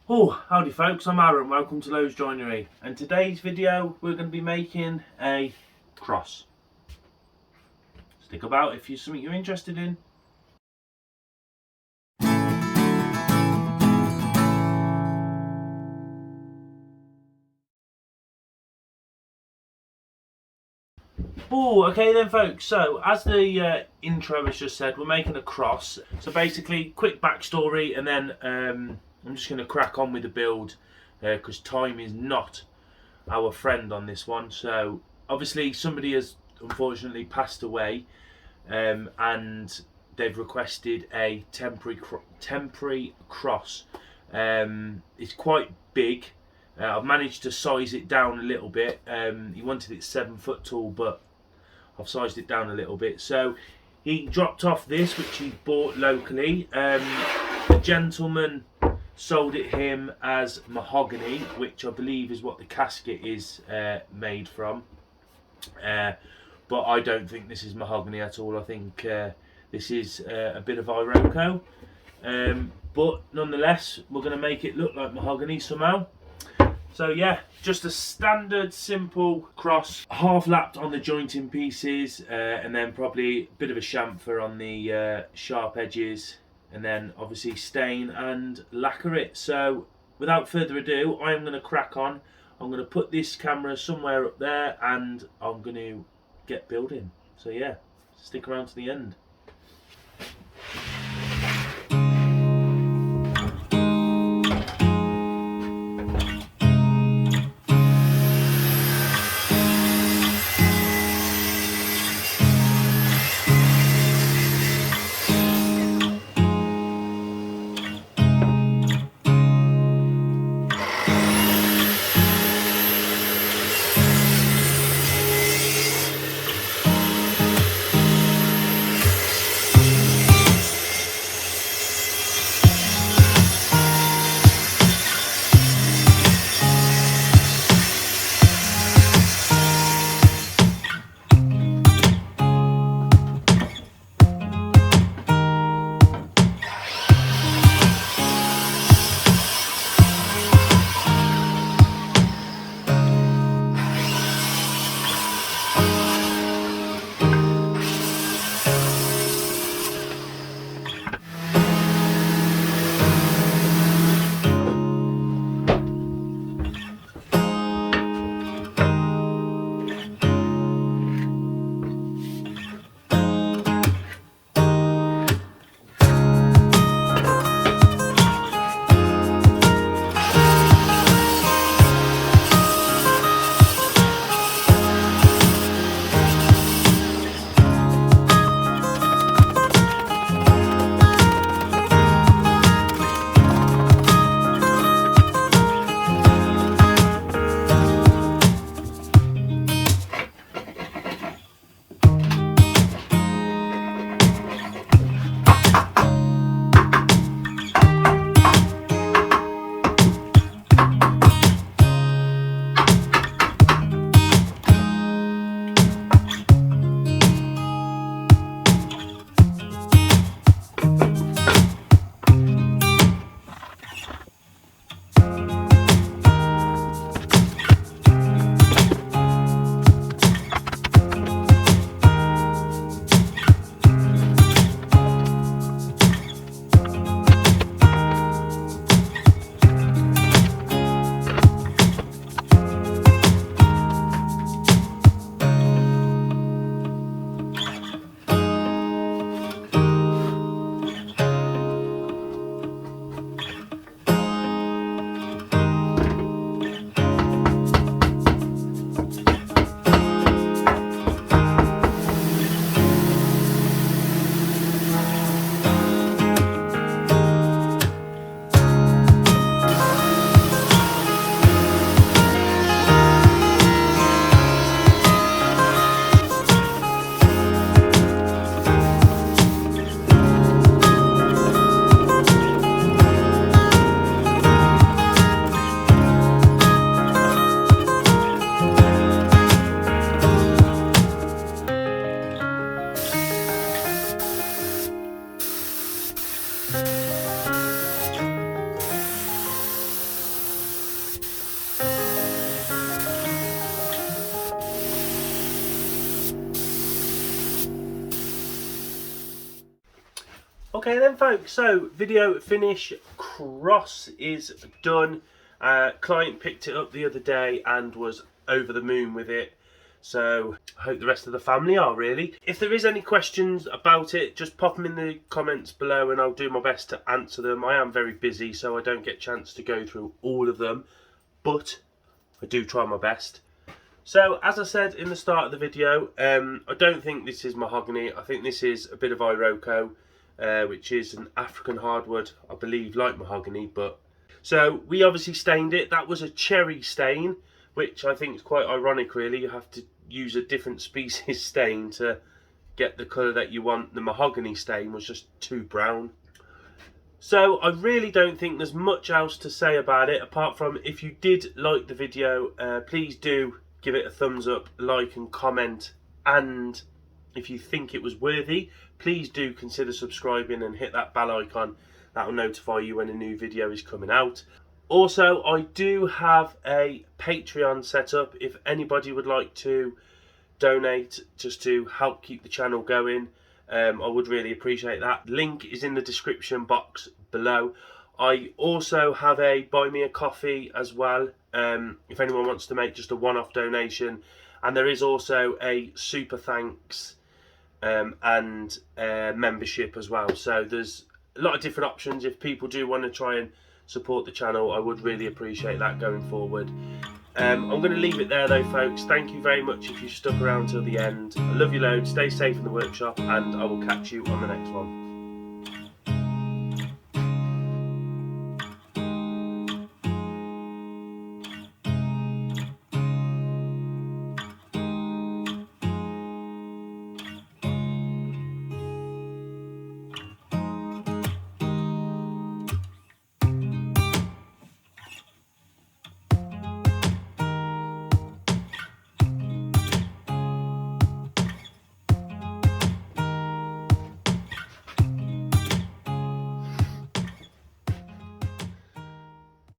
Oh, howdy folks, I'm Aaron, welcome to Lowe's Joinery, and today's video we're going to be making a cross. Stick about if it's something you're interested in. Oh, okay then folks, so as the intro has just said, we're making a cross. So basically, quick backstory, and then I'm just going to crack on with the build, because time is not our friend on this one. So obviously somebody has unfortunately passed away, and they've requested a temporary cross. It's quite big. I've managed to size it down a little bit. He wanted it 7 foot tall, but I've sized it down a little bit. So he dropped off this, which he bought locally. The gentleman sold it him as mahogany, which I believe is what the casket is made from. But I don't think this is mahogany at all. I think this is a bit of Iroko. But nonetheless, we're going to make it look like mahogany somehow. So yeah, just a standard simple cross, half lapped on the jointing pieces, and then probably a bit of a chamfer on the sharp edges, and then obviously stain and lacquer it. So without further ado, I am going to crack on. I'm going to put this camera somewhere up there and I'm going to get building. So yeah, stick around to the end. Okay then folks, so video finish, cross is done. Client picked it up the other day and was over the moon with it. So I hope the rest of the family are really. If there is any questions about it, just pop them in the comments below and I'll do my best to answer them. I am very busy, so I don't get a chance to go through all of them, but I do try my best. So as I said in the start of the video, I don't think this is mahogany. I think this is a bit of Iroko, which is an African hardwood, I believe, like mahogany. But so we obviously stained it. That was a cherry stain, which I think is quite ironic really. You have to use a different species stain to get the colour that you want. The mahogany stain was just too brown. So I really don't think there's much else to say about it, apart from if you did like the video, please do give it a thumbs up, like and comment, and if you think it was worthy, please do consider subscribing and hit that bell icon. That will notify you when a new video is coming out. Also, I do have a Patreon set up if anybody would like to donate just to help keep the channel going. I would really appreciate that. Link is in the description box below. I also have a buy me a coffee as well, if anyone wants to make just a one-off donation, and there is also a super thanks and membership as well. So there's a lot of different options. If people do want to try and support the channel, I would really appreciate that going forward. I'm going to leave it there though folks. Thank you very much if you stuck around till the end. I love you loads, stay safe in the workshop, and I will catch you on the next one.